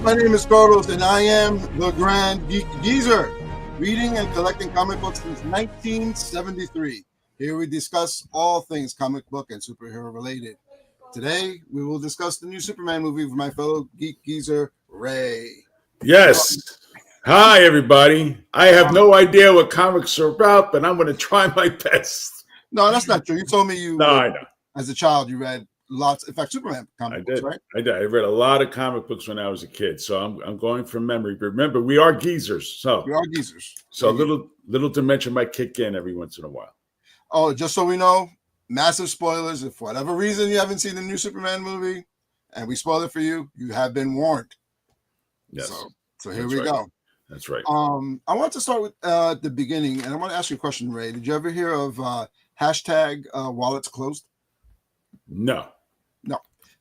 My name is Carlos, and I am the Grand Geek Geezer, reading and collecting comic books since 1973. Here we discuss all things comic book and superhero related. Today, we will discuss the new Superman movie with my fellow Geek Geezer, Ray. Yes. Hi, everybody. I have no idea what comics are about, but I'm going to try my best. No, that's not true. You told me I know. As a child, you read lots. In fact, Superman comic books, right? I did. I read a lot of comic books when I was a kid, so I'm going from memory. But remember, we are geezers, so We are geezers. So a little dimension might kick in every once in a while. Oh, just so we know, massive spoilers. If for whatever reason you haven't seen the new Superman movie, and we spoil it for you, you have been warned. Yes. So here we go. That's right. I want to start with the beginning, and I want to ask you a question, Ray. Did you ever hear of hashtag wallets closed? No.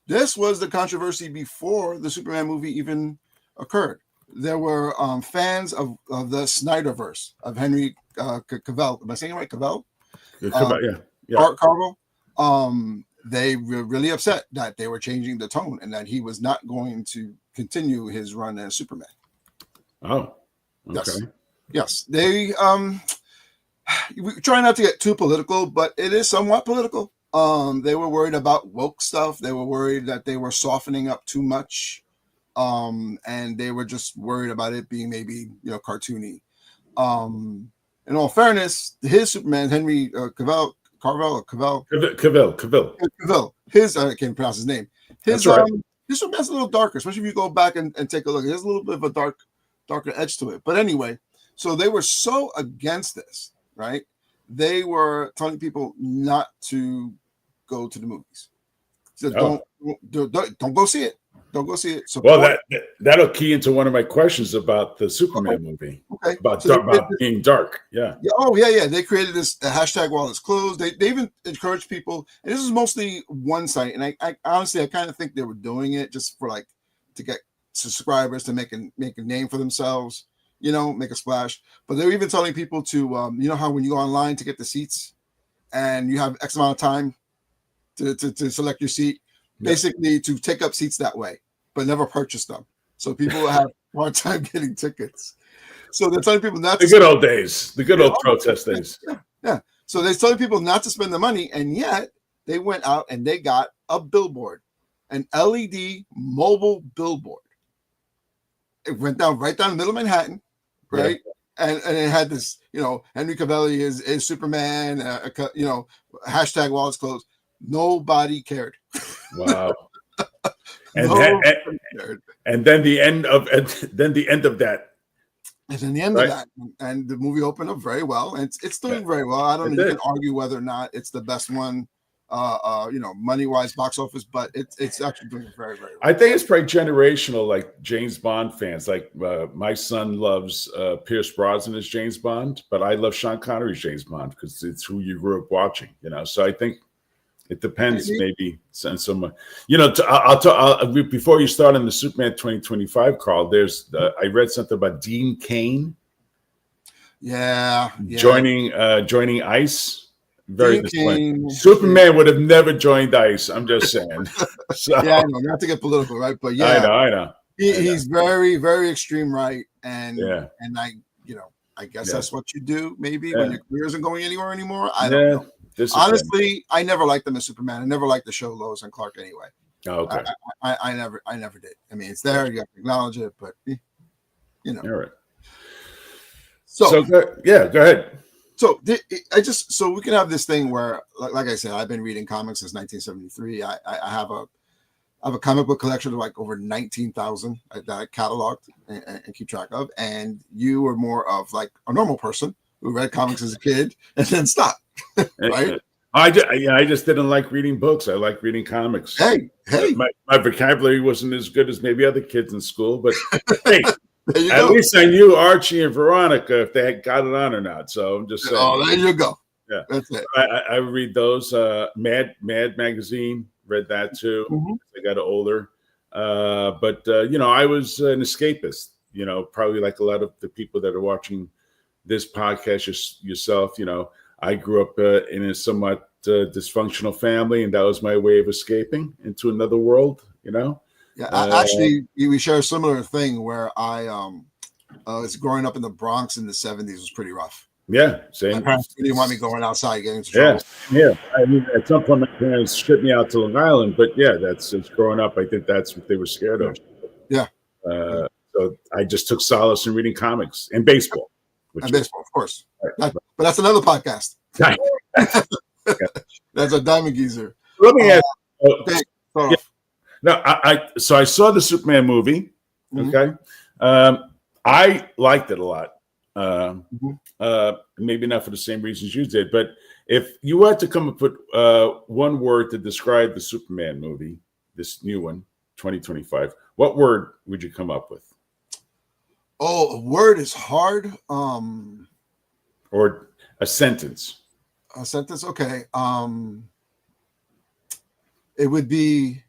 This was the controversy before the Superman movie even occurred. There were fans of the Snyderverse of Henry Cavill. Am I saying it right? Cavill? Yeah. Cavill. They were really upset that they were changing the tone and that he was not going to continue his run as Superman. Oh, okay. Yes. They we try not to get too political, but it is somewhat political. They were worried about woke stuff. They were worried that they were softening up too much. And they were just worried about it being maybe, cartoony. In all fairness, his Superman, Henry Cavill. His I can't pronounce his name. His Superman's a little darker, especially if you go back and take a look. There's a little bit of a darker edge to it. But anyway, so they were so against this, right? They were telling people not to go to the movies. So don't go see it. Don't go see it. Well, that'll key into one of my questions about the Superman movie. Okay. About being dark. Yeah. Yeah. They created this hashtag while it's closed. They even encouraged people, and this is mostly one site. And I honestly, I kind of think they were doing it just for to get subscribers, to make a name for themselves, make a splash. But they're even telling people to, how when you go online to get the seats and you have X amount of time to select your seat, basically to take up seats that way, but never purchase them. So people have a hard time getting tickets. So they're telling people not to. The good old days, the good old protest days. Yeah. So they're telling people not to spend the money, and yet they went out and they got a billboard, an LED mobile billboard. It went right down the middle of Manhattan, right? Yeah. And it had this, Henry Cavill is Superman, hashtag while it's closed. Nobody cared. Wow. And then the end of that. And then the end of that. And the movie opened up very well. And it's doing very well. I don't know. You can argue whether or not it's the best one, money-wise, box office, but it's actually doing very, very well. I think it's probably generational, like James Bond fans. Like my son loves Pierce Brosnan as James Bond, but I love Sean Connery as James Bond because it's who you grew up watching, So I think it depends, maybe. I'll before you start on the Superman 2025, Carl. There's I read something about Dean Cain. Yeah. Joining ICE. Very disappointing. Superman would have never joined ICE. I'm just saying. So, I know, not to get political, right? But yeah, I know. He's very, very extreme right, and I guess that's what you do maybe when your career isn't going anywhere anymore. I don't know. Honestly, I never liked them as Superman. I never liked the show Lois and Clark anyway. Oh, okay. I never did. I mean, it's there. You have to acknowledge it, but All right. So go ahead. So we can have this thing where, like I said, I've been reading comics since 1973. I have a comic book collection of like over 19,000 that I cataloged and keep track of. And you were more of like a normal person who read comics as a kid and then stopped, right? I just didn't like reading books. I like reading comics. Hey. My vocabulary wasn't as good as maybe other kids in school, but hey, at least I knew Archie and Veronica if they had got it on or not. So I'm just saying. Oh, there you go. Yeah, that's it. I read those. Mad magazine, read that too. Mm-hmm. I got older, but I was an escapist. Probably like a lot of the people that are watching this podcast, yourself. I grew up in a somewhat dysfunctional family, and that was my way of escaping into another world. Yeah, actually, we share a similar thing where I was growing up in the Bronx in the 70s was pretty rough. Yeah, My same. parents didn't want me going outside, getting into Yeah, trouble. yeah. I mean, at some point, my parents shipped me out to Long Island, but yeah, it's growing up. I think that's what they were scared of. Yeah, So I just took solace in reading comics and baseball, and which is baseball, of course. But that's another podcast. right. That's a Diamond Geezer. Let me ask. Okay, start Yeah, off. no, so I saw the Superman movie. Okay, I liked it a lot. Maybe not for the same reasons you did, but if you had to come up with one word to describe the Superman movie, this new one, 2025, what word would you come up with? Oh, a word is hard. Or a sentence? A sentence. Okay. It would be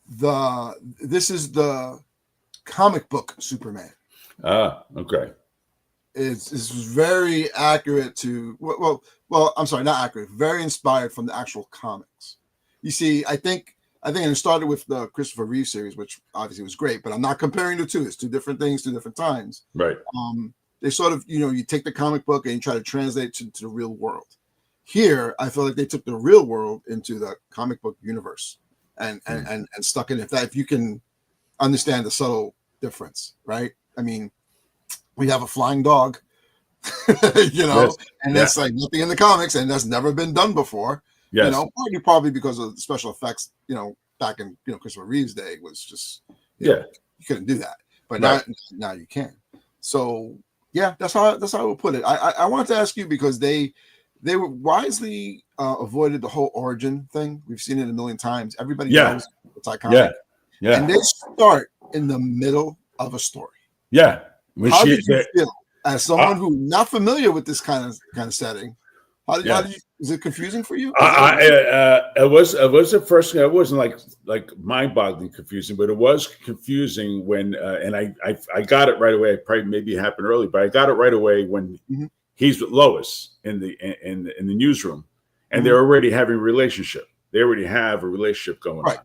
this is the comic book Superman. Ah, okay. It's very accurate to well, I'm sorry, not accurate, very inspired from the actual comics. You see, I think it started with the Christopher Reeve series, which obviously was great, but I'm not comparing the two. It's two different things, two different times. Right. They sort of, you take the comic book and you try to translate it to the real world. Here, I feel like they took the real world into the comic book universe and stuck in it. If you can understand the subtle difference, right? I mean, we have a flying dog, Yes. and that's like nothing in the comics, and that's never been done before. Yes. Probably because of the special effects, back in Christopher Reeve's day was just you couldn't do that, but now you can. So yeah, that's how I would put it. I wanted to ask you because they were wisely avoided the whole origin thing. We've seen it a million times. Everybody knows it's iconic. Yeah. And they start in the middle of a story. Yeah. How did you feel as someone who's not familiar with this kind of setting? How did you? Is it confusing for you? It was at first. It wasn't like mind-boggling confusing, but it was confusing when and I got it right away. Probably maybe it happened early, but I got it right away when he's with Lois in the newsroom, and they're already having a relationship. They already have a relationship going on.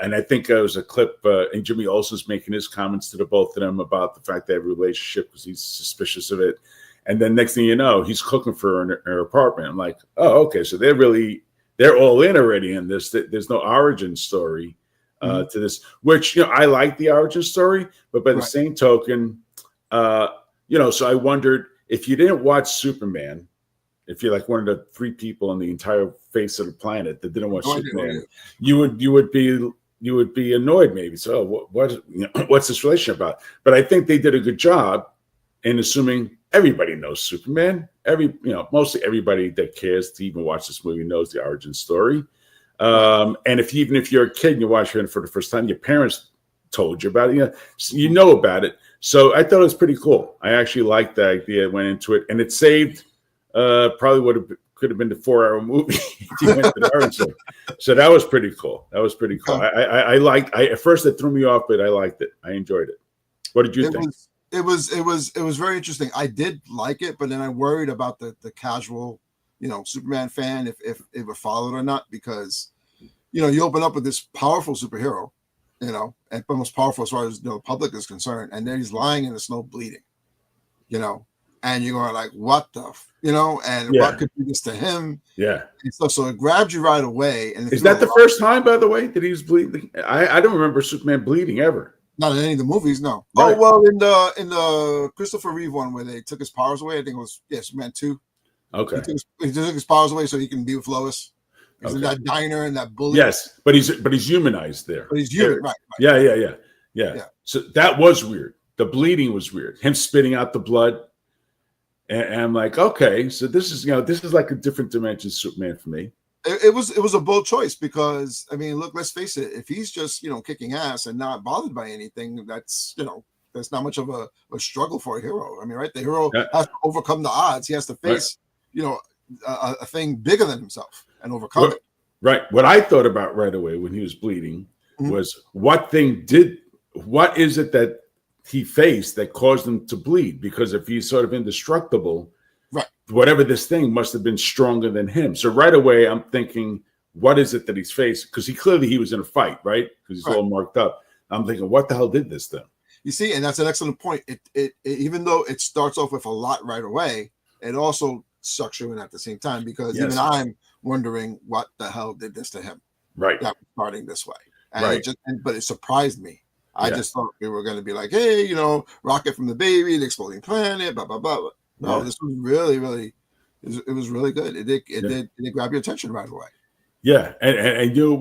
And I think there was a clip, and Jimmy Olsen's making his comments to the both of them about the fact they have a relationship because he's suspicious of it. And then next thing you know, he's cooking for her apartment. I'm like, oh, okay. So they're all in already in this. There's no origin story to this, which, I like the origin story, but by the same token, so I wondered if you didn't watch Superman, if you're like one of the 3 people on the entire face of the planet that didn't watch Superman, you would be annoyed maybe. So what's this relationship about? But I think they did a good job in assuming everybody knows Superman. Mostly everybody that cares to even watch this movie knows the origin story. And even if you're a kid and you're watching it for the first time, your parents told you about it. You know about it. So I thought it was pretty cool. I actually liked the idea. Went into it, and it saved probably could have been the 4-hour movie if you went to the origin. So that was pretty cool. I liked. At first it threw me off, but I liked it. I enjoyed it. What did you think? It was very interesting. I did like it, but then I worried about the casual, Superman fan if it would follow it or not, because you open up with this powerful superhero, and most powerful as far as the public is concerned, and then he's lying in the snow bleeding, and you're going like, what the, what could do this to him? Yeah. And so it grabbed you right away. And is that the first time, by the way, that he was bleeding? I don't remember Superman bleeding ever. Not in any of the movies, no. Right. Oh well, in the Christopher Reeve one where they took his powers away, I think it was Superman 2. Okay. He took his powers away so he can be with Lois. He's in that diner and that bully. Yes, but he's humanized there. But he's human, right. Yeah. So that was weird. The bleeding was weird. Him spitting out the blood, and I'm like, okay, so this is like a different dimension Superman for me. It was a bold choice because look, let's face it. If he's just kicking ass and not bothered by anything, that's not much of a struggle for a hero. Right? The hero has to overcome the odds. He has to face a thing bigger than himself and overcome it. Right. What I thought about right away when he was bleeding was what is it that he faced that caused him to bleed? Because if he's sort of indestructible, whatever this thing must have been stronger than him. So right away, I'm thinking, what is it that he's facing? Because he was in a fight, right? Because he's Right. all marked up. I'm thinking, what the hell did this then? You see, and that's an excellent point. It even though it starts off with a lot right away, it also sucks you in at the same time, because Yes. even I'm wondering what the hell did this to him. Right. That was starting this way. And Right. but it surprised me. I Yeah. just thought we were going to be like, hey, rocket from the baby, the exploding planet, blah blah blah. No, Yeah. this was really, it was really good. It Yeah. did grab your attention right away. Yeah, and you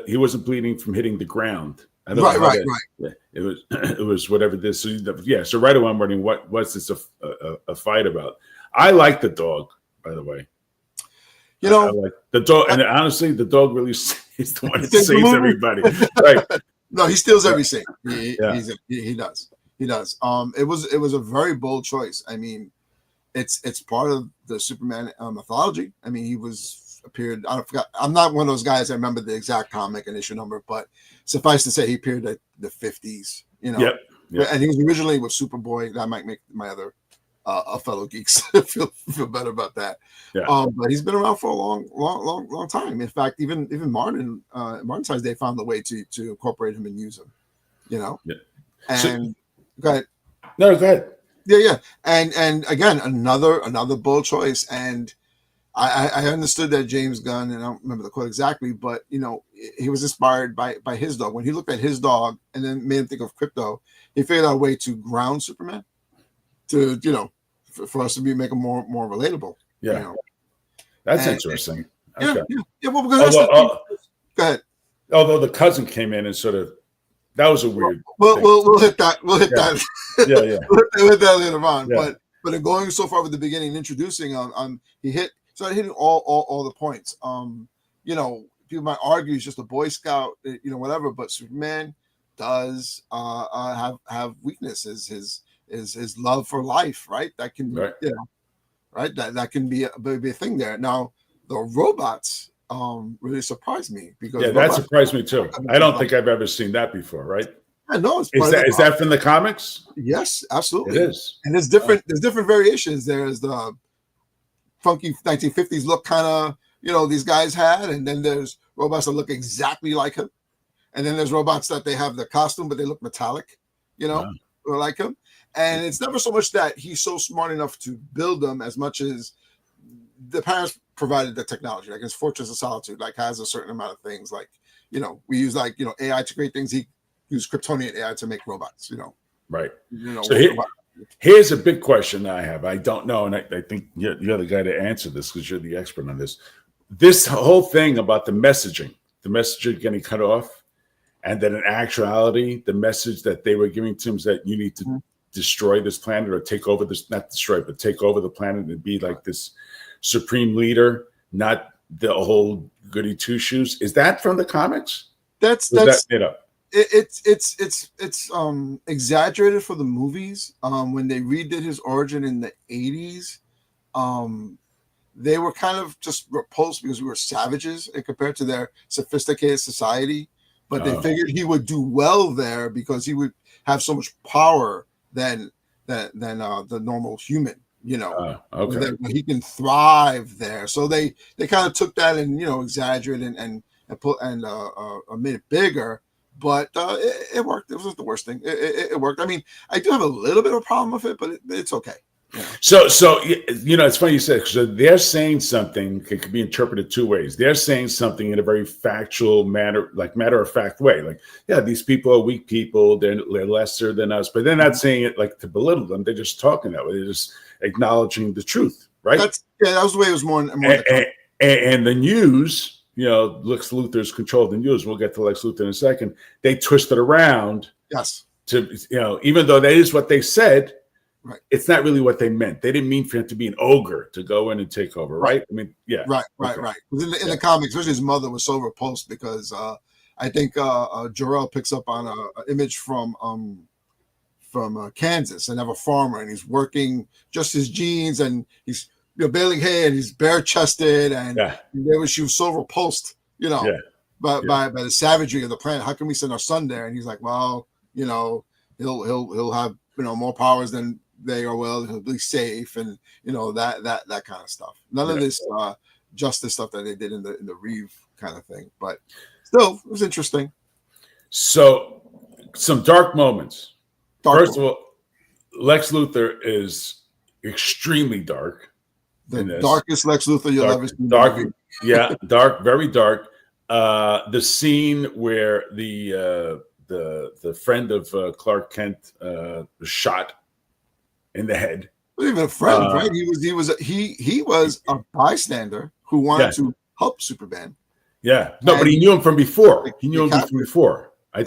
he wasn't bleeding from hitting the ground. I don't know how Right. yeah, it was whatever this. So, yeah, so right away I'm wondering what's this a fight about? I like the dog, by the way. I like the dog, and honestly, the dog really is the one that saves everybody. Right? No, he steals every scene. He does. He does. It was a very bold choice. I mean, it's part of the Superman mythology. I mean, he appeared. I forgot. I'm not one of those guys that remember the exact comic and issue number, but suffice to say, he appeared at the 50s. Yep. And he was originally with Superboy. That might make my other fellow geeks feel better about that. Yeah. But he's been around for a long time. In fact, even Martin Martin's Day found a way to incorporate him and use him. Yeah. And go ahead. No, go ahead. Yeah. And again, another bold choice. And I understood that James Gunn, and I don't remember the quote exactly, but he was inspired by his dog. When he looked at his dog and then made him think of Crypto, he figured out a way to ground Superman to for us to make him more relatable. Yeah, that's interesting. Okay. Yeah. Well, because go ahead. Although the cousin came in and sort of, that was a weird. We'll hit that. We'll hit that. Yeah. We'll hit that later on. Yeah. But in going so far with the beginning, introducing he started hitting all the points. People might argue he's just a Boy Scout, whatever. But Superman does have weaknesses. His love for life, right? That can right. Right. That can be a thing there. Now the robots really surprised me, because that surprised me too. I don't think I've ever seen that before, right? I know. Is that from the comics? Yes, absolutely. It is. And there's different variations. There's the funky 1950s look kind of, these guys had, and then there's robots that look exactly like him. And then there's robots that they have the costume, but they look metallic, or like him. And it's never so much that he's so smart enough to build them as much as the parents provided the technology. Like his Fortress of Solitude, has a certain amount of things. Like, we use AI to create things. He used Kryptonian AI to make robots, Right. So here's a big question I have. I don't know, and I think you're the guy to answer this because you're the expert on this. This whole thing about the messaging getting cut off, and then in actuality, the message that they were giving to him is that you need to destroy this planet or take over this, not destroy, but take over the planet and be like this supreme leader, not the whole goody two shoes. Is that from the comics? That's made up? It's exaggerated for the movies. When they redid his origin in the 80s, they were kind of just repulsed because we were savages and compared to their sophisticated society. But they figured he would do well there because he would have so much power than the normal human, okay. He can thrive there. So they kind of took that and exaggerated and made it bigger. But it worked. It wasn't the worst thing. It worked. I mean, I do have a little bit of a problem with it, but it's okay. Yeah. So it's funny you said, so they're saying something that could be interpreted two ways. They're saying something in a very factual matter of fact way. Like, yeah, these people are weak people. They're lesser than us, but they're not saying it like to belittle them. They're just talking that way. They're just acknowledging the truth, right? That was the way it was more. And the news, Lex Luthor's controlled the news. We'll get to Lex Luthor in a second. They twist it around. Yes. To even though that is what they said. Right. It's not really what they meant. They didn't mean for him to be an ogre to go in and take over, right? I mean, yeah. Right. In the comics, especially his mother was so repulsed because I think Jor-El picks up on an image from Kansas, and have a farmer, and he's working just his jeans, and he's baling hay, and he's bare chested, and she was so repulsed, by the savagery of the planet. How can we send our son there? And he's like, well, he'll have more powers than they are. Well, he'll be safe, and that kind of stuff. None of this justice stuff that they did in the Reeve kind of thing. But still, it was interesting. So, some dark moments. First Moment. of all, Lex Luthor is extremely dark. The darkest Lex Luthor you'll ever see. Dark, yeah, dark, very dark. The scene where the friend of Clark Kent was shot in the head. Not even a friend, right? He was a bystander who wanted to help Superman. Yeah, no, but he knew him from before. He knew him from before. I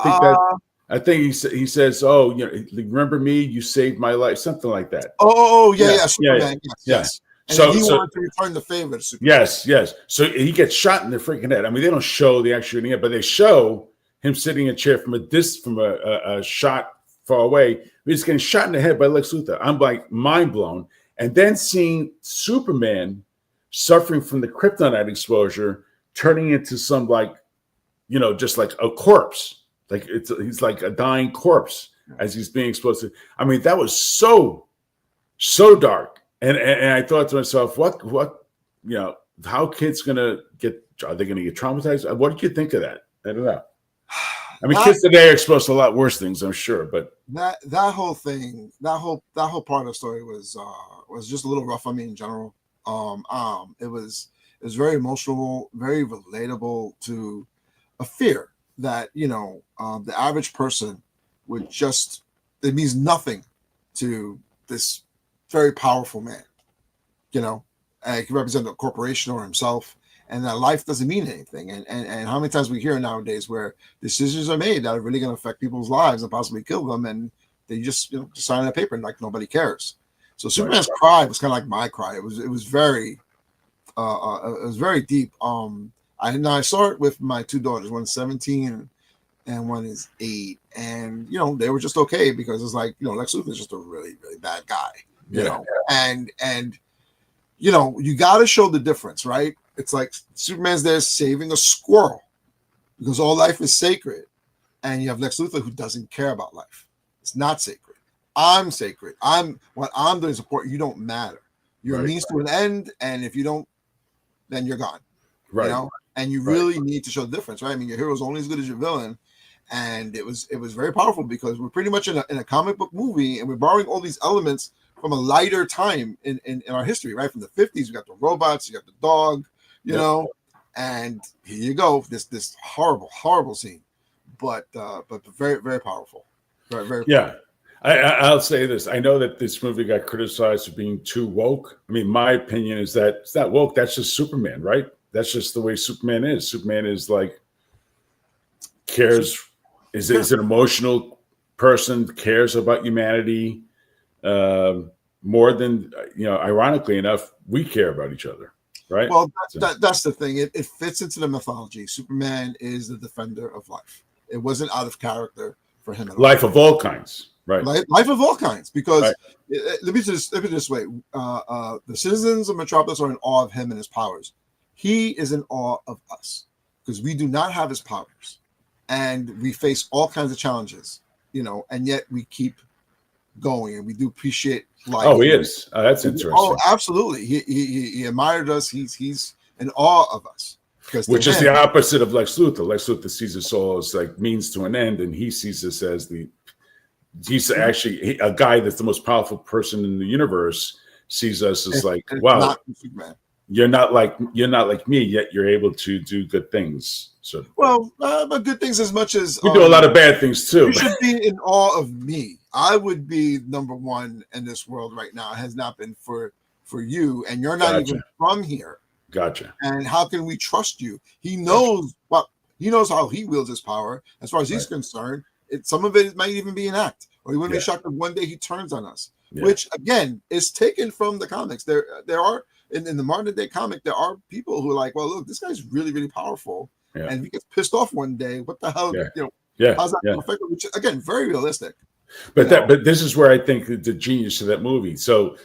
think he says, "Oh, remember me? You saved my life," something like that. Yeah, Superman. Yes. And so he wanted to return the favor to Superman. Yes. So he gets shot in the freaking head. I mean, they don't show the actual shooting, but they show him sitting in a chair from a shot far away. He's getting shot in the head by Lex Luthor. I'm like mind blown. And then seeing Superman suffering from the kryptonite exposure, turning into some just like a corpse. Like he's like a dying corpse as he's being exposed to. I mean, that was so dark. And I thought to myself, what how kids are they gonna get traumatized? What did you think of that? I don't know. I mean, kids today are exposed to a lot worse things, I'm sure, but that whole thing, that whole part of the story was just a little rough on me in general. It was very emotional, very relatable to a fear that the average person would it means nothing to this very powerful man, and he can represent a corporation or himself, and that life doesn't mean anything. And how many times we hear nowadays where decisions are made that are really going to affect people's lives and possibly kill them, and they just sign a paper and like nobody cares. So Superman's cry was kind of like my cry. It was very deep. I saw it with my two daughters. One's 17 and one is 8, and they were just okay because it's like Lex Luthor is just a really, really bad guy. And you got to show the difference, right? It's like Superman's there saving a squirrel because all life is sacred, and you have Lex Luthor who doesn't care about life. It's not sacred. I'm sacred. What I'm doing is important. You don't matter. You're a means to an end, and if you don't, then you're gone. Right. And you really need to show the difference, right? I mean, your hero's only as good as your villain. And it was very powerful because we're pretty much in a comic book movie, and we're borrowing all these elements from a lighter time in our history, right? From the 50s, we got the robots, you got the dog, and here you go, this horrible scene, but very, very powerful. Very, very powerful. I'll say this. I know that this movie got criticized for being too woke. I mean, my opinion is that it's not woke. That's just Superman, right? That's just the way Superman is. Superman is like cares. Is an emotional person, cares about humanity more than ironically enough, we care about each other, right? Well, that's the thing. It fits into the mythology. Superman is the defender of life. It wasn't out of character for him at all. Life of all kinds, right? Life of all kinds, because let me just this way: the citizens of Metropolis are in awe of him and his powers. He is in awe of us because we do not have his powers. And we face all kinds of challenges, and yet we keep going, and we do appreciate life. Oh, he is. That's interesting. Oh, absolutely. He admired us. He's in awe of us. Which is the opposite of Lex Luthor. Lex Luthor sees us all as like means to an end, and he sees us as he's actually a guy that's the most powerful person in the universe. Sees us as like, wow, you're not like me, yet you're able to do good things. So but good things as much as we do a lot of bad things too. You should be in awe of me. I would be number one in this world right now. It has not been for you, and you're not even from here. Gotcha. And how can we trust you? He knows he knows how he wields his power. As far as he's concerned, some of it might even be an act, or he wouldn't be shocked if one day he turns on us. Which again is taken from the comics. There are in the modern day comic, there are people who are like, well, look, this guy's really, really powerful. Yeah. And if he gets pissed off one day, what the hell? How's that affect him? Which again, very realistic. But this is where I think the genius of that movie. So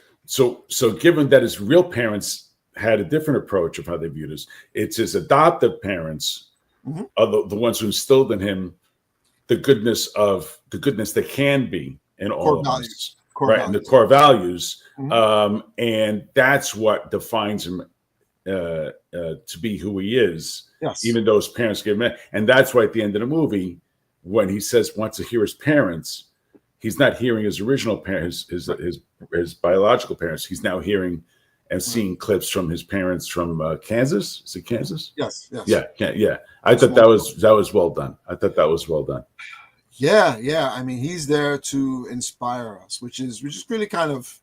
given that his real parents had a different approach of how they viewed us, it's his adoptive parents are the ones who instilled in him the goodness that can be in all of us. And the core values, and that's what defines him to be who he is, Yes. even though his parents gave him. And that's why at the end of the movie, when he wants to hear his parents, he's not hearing his original parents, his biological parents. He's now hearing and seeing clips from his parents from Kansas. Is it Kansas? Yes. Yeah. I thought that was well done. I thought that was well done. Yeah. I mean, he's there to inspire us, which is really kind of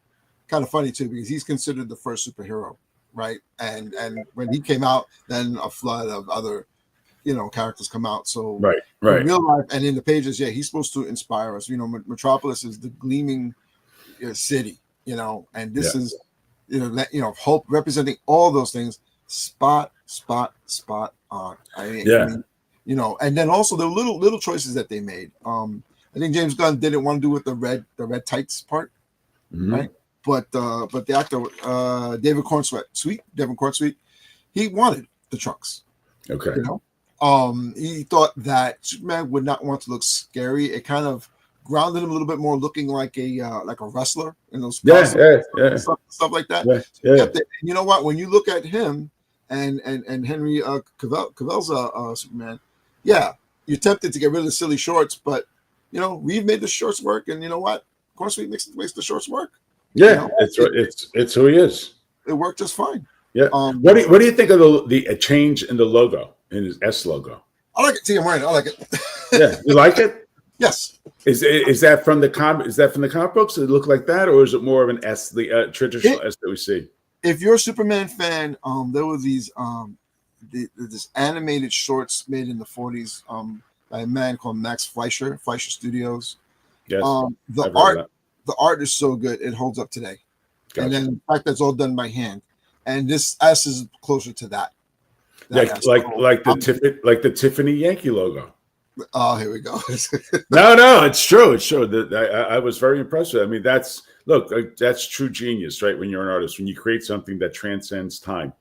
funny too, because he's considered the first superhero, right? And when he came out, then a flood of other, characters come out. So right. In real life and in the pages, he's supposed to inspire us. Metropolis is the gleaming city, and this is, hope representing all those things. Spot on. I mean, and then also the little choices that they made. I think James Gunn didn't want to do with the red tights part, right? But the actor Devin Cornsweet, he wanted the trunks. Okay. He thought that Superman would not want to look scary. It kind of grounded him a little bit more, looking like a wrestler in those stuff like that. Yeah. You know what? When you look at him and Henry Cavill's Superman, you're tempted to get rid of the silly shorts, but Reeve made the shorts work, and you know what? Cornsweet makes the shorts work. Yeah, it's who he is. It worked just fine. Yeah. What do you think of the change in the logo, in his S logo? I like it. See, I'm wearing it. I like it. Yeah, you like it? Yes. Is that from the comic books? Does it look like that, or is it more of an S, the traditional S that we see? If you're a Superman fan, there were these this animated shorts made in the 40s by a man called Max Fleischer Studios. Yes. The art is so good, it holds up today. Gotcha. And then the fact that it's all done by hand. And this S is closer to that. Like the Tiffany Yankee logo. Oh, here we go. No, it's true. It's true. I was very impressed with it. I mean, that's true genius, right? When you're an artist, when you create something that transcends time,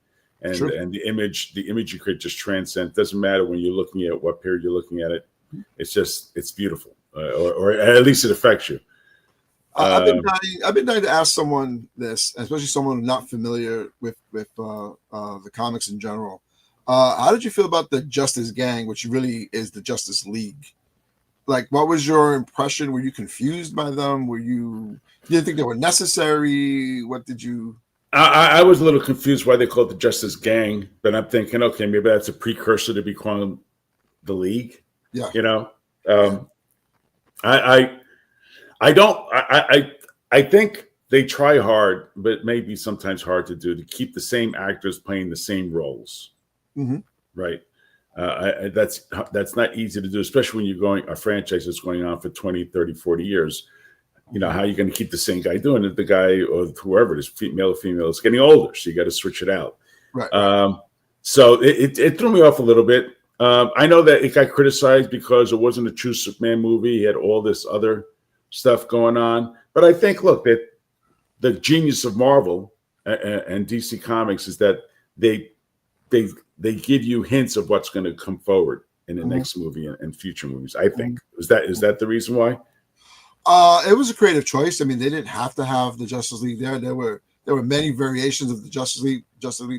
and the image you create just transcends. Doesn't matter when you're looking at what period you're looking at it. It's beautiful, or at least it affects you. I've been dying to ask someone this, especially someone not familiar with the comics in general. How did you feel about the Justice Gang, which really is the Justice League? Like, what was your impression? Were you confused by them? You didn't think they were necessary? What did you? I was a little confused why they called it the Justice Gang, but I'm thinking, okay, maybe that's a precursor to be calling the League. Yeah. I think they try hard, but maybe sometimes hard to do, to keep the same actors playing the same roles. Mm-hmm. Right. That's not easy to do, especially when you're going a franchise that's going on for 20, 30, 40 years. How are you going to keep the same guy doing it? The guy or whoever it is, male or female, is getting older, so you got to switch it out. Right. So it threw me off a little bit. I know that it got criticized because it wasn't a true Superman movie. He had all this other stuff going on. But I think, look, that the genius of Marvel and DC Comics is that they give you hints of what's going to come forward in the next movie and future movies. I think is that the reason why? It was a creative choice. I mean, they didn't have to have the Justice League there. There were many variations of the Justice League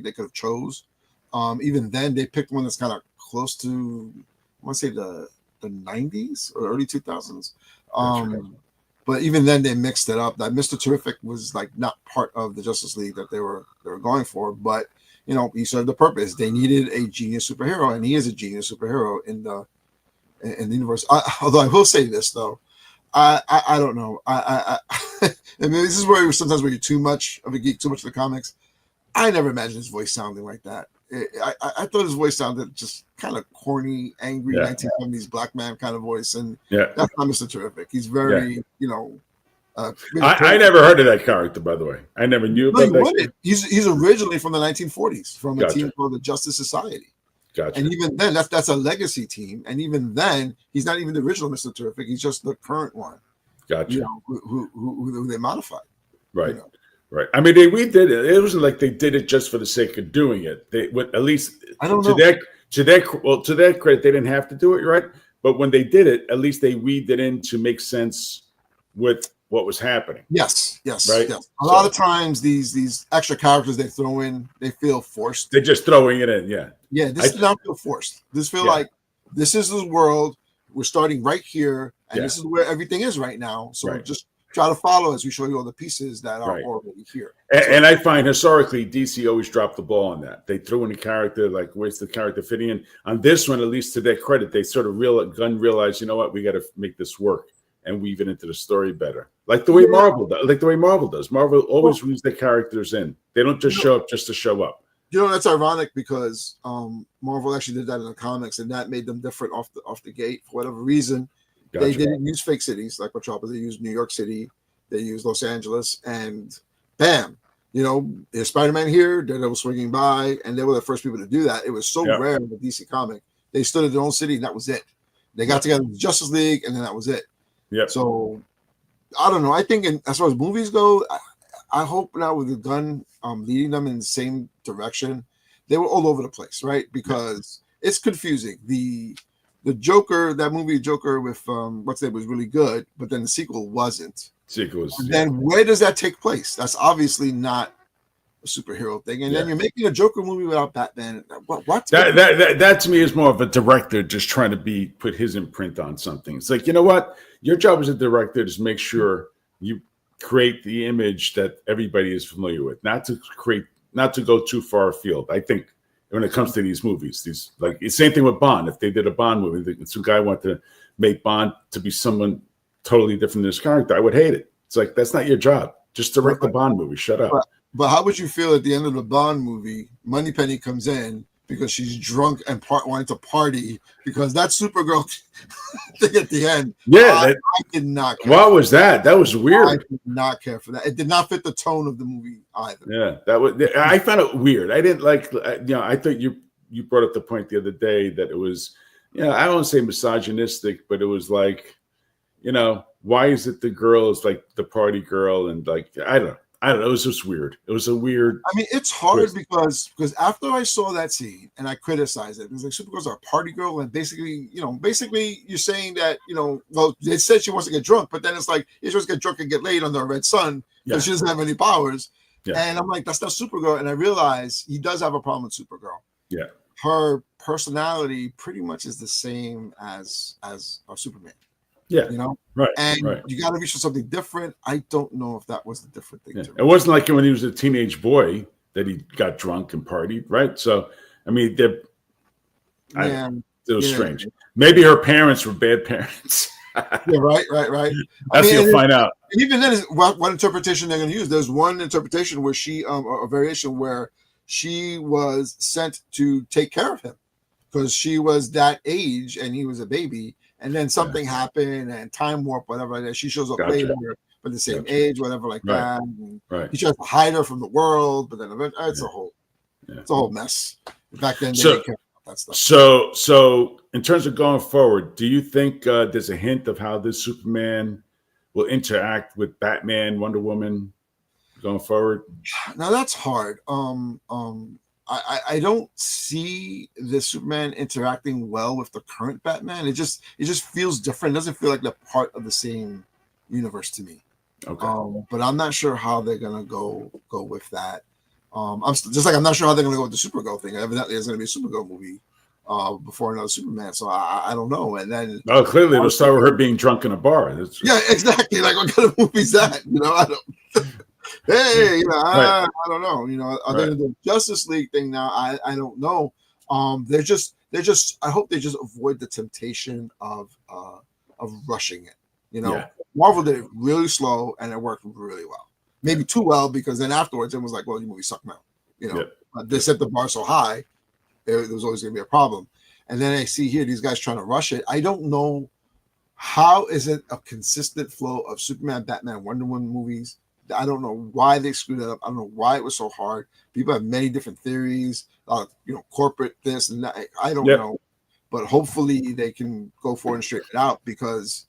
they could have chose. Even then, they picked one that's kind of close to, I want to say the 90s or early 2000s. But even then, they mixed it up. That Mr. Terrific was like not part of the Justice League that they were going for, but he served the purpose. They needed a genius superhero, and he is a genius superhero in the universe. Although I will say this though, I don't know. I mean, this is where sometimes you're too much of a geek, too much of the comics. I never imagined his voice sounding like that. I thought his voice sounded just kind of corny, angry, 1970s black man kind of voice, and that's not Mr. Terrific. He's very, I never heard of that character, by the way. I never knew about that. He's originally from the 1940s, from a team called the Justice Society. Gotcha. And even then, that's a legacy team. And even then, he's not even the original Mr. Terrific. He's just the current one. Gotcha. Who they modified. Right. Right. I mean, they redid it. It wasn't like they did it just for the sake of doing it. They would, at least I don't to know. To their credit, they didn't have to do it, right? But when they did it, at least they weaved it in to make sense with what was happening. Yes, yes, Right? yes. A lot of times these extra characters they throw in, they feel forced. They're just throwing it in, yeah. Yeah, this does not feel forced. This feel like this is the world. We're starting right here, and this is where everything is right now. So just try to follow as we show you all the pieces that are already here. And I find historically DC always dropped the ball on that. They threw in a character, like where's the character fitting in? On this one, at least to their credit, they sort of realized, you know what, we got to make this work and weave it into the story better. Like the way Marvel does. Like the way Marvel does. Marvel always weaves their characters in. They don't just show up just to show up. You know, that's ironic because Marvel actually did that in the comics, and that made them different off the gate for whatever reason. Gotcha. They didn't use fake cities like Metropolis. They used New York City. They used Los Angeles, and bam, you know, there's Spider-Man here. Daredevil swinging by, and they were the first people to do that. It was so rare in the DC comic. They stood in their own city, and that was it. They got together with Justice League, and then that was it. Yeah. So I don't know. I think as far as movies go, I hope now with the Gunn leading them in the same direction, they were all over the place, right? Because it's confusing. The Joker, that movie Joker with what's that was really good, but then the sequel wasn't. Then where does that take place? That's obviously not a superhero thing. And then you're making a Joker movie without Batman. What? That to me is more of a director just trying to put his imprint on something. It's like, you know what? Your job as a director is make sure you create the image that everybody is familiar with, not to go too far afield. I think when it comes to these movies, it's the same thing with Bond. If they did a Bond movie, some guy wanted to make Bond to be someone totally different than his character, I would hate it. It's like, that's not your job. Just direct the Bond movie. Shut up. But how would you feel at the end of the Bond movie? Moneypenny comes in because she's drunk and wanting to party because that Supergirl thing at the end. Yeah, I did not care. What was that? That was weird. I did not care for that. It did not fit the tone of the movie either. Yeah, I found it weird. I didn't like. I thought you brought up the point the other day that it was, I don't want to say misogynistic, but it was like, why is it the girl is like the party girl and like I don't know. It was just weird. It was a weird. I mean, it's hard because after I saw that scene and I criticized it, it was like Supergirl's a party girl, and basically you're saying that well, they said she wants to get drunk, but then it's like you're supposed to get drunk and get laid under a red sun because she doesn't have any powers. Yeah. And I'm like, that's not Supergirl. And I realize he does have a problem with Supergirl. Yeah, her personality pretty much is the same as Superman. Yeah, right. And you got to reach for something different. I don't know if that was the different thing. It wasn't like when he was a teenage boy that he got drunk and partied, right? So, I mean, it was strange. Maybe her parents were bad parents. Yeah, right. That's you'll find out. Even then, what interpretation they're going to use? There's one interpretation where she, a variation where she was sent to take care of him because she was that age and he was a baby. And then something happened and time warp, whatever like that. She shows up later, but the same age, whatever like that. And he tries to hide her from the world, but then it's a whole mess. Back then, they didn't care about that stuff. So in terms of going forward, do you think there's a hint of how this Superman will interact with Batman, Wonder Woman going forward? Now that's hard. I don't see the Superman interacting well with the current Batman. It just feels different. It doesn't feel like they're part of the same universe to me. Okay. But I'm not sure how they're gonna go with that. I'm not sure how they're gonna go with the Supergirl thing. Evidently, there's gonna be a Supergirl movie before another Superman. So I don't know. And then clearly it'll start with her being drunk in a bar. Yeah, exactly. Like what kind of movie is that? I don't. Hey, I don't know. Other than the Justice League thing now, I don't know. They're just. I hope they just avoid the temptation of rushing it. Marvel did it really slow and it worked really well. Maybe too well because then afterwards it was like, well, your movie sucked now. But they set the bar so high, there was always going to be a problem. And then I see here these guys trying to rush it. I don't know how is it a consistent flow of Superman, Batman, Wonder Woman movies. I don't know why they screwed that up. I don't know why it was so hard. People have many different theories, corporate this and that. I don't know, but hopefully they can go forward and straighten it out because,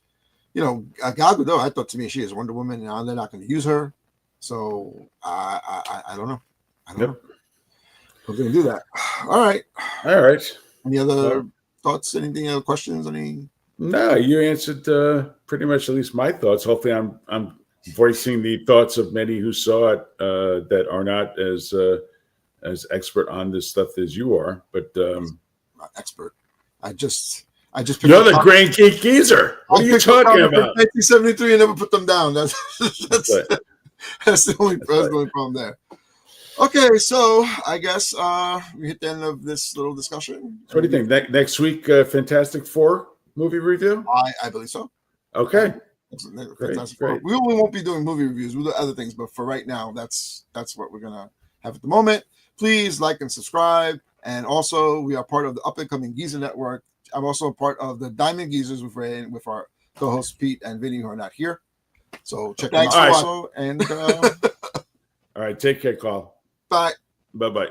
Gal Gadot, I thought to me she is Wonder Woman, and now they're not going to use her. So I don't know. I don't know. We're going to do that. All right. Any other thoughts? Anything? Other questions? No, you answered pretty much at least my thoughts. Hopefully, I'm voicing the thoughts of many who saw it that are not as expert on this stuff as you are. But Not expert. I just picked you're up the Grand Geek Geezer. What are you talking about? 1973 and never put them down. That's Right. that's the only problem there. Okay, so I guess we hit the end of this little discussion. So what do you think? Next week, Fantastic Four movie review? I believe so. Okay. Fantastic. Great. We won't be doing movie reviews. We'll do other things, but for right now, that's what we're gonna have at the moment. Please like and subscribe, and also we are part of the up and coming Geezer Network. I'm also a part of the Diamond Geezers with our co-hosts Pete and Vinny, who are not here. So check them out also. And all right, take care, Carl. bye. Bye-bye.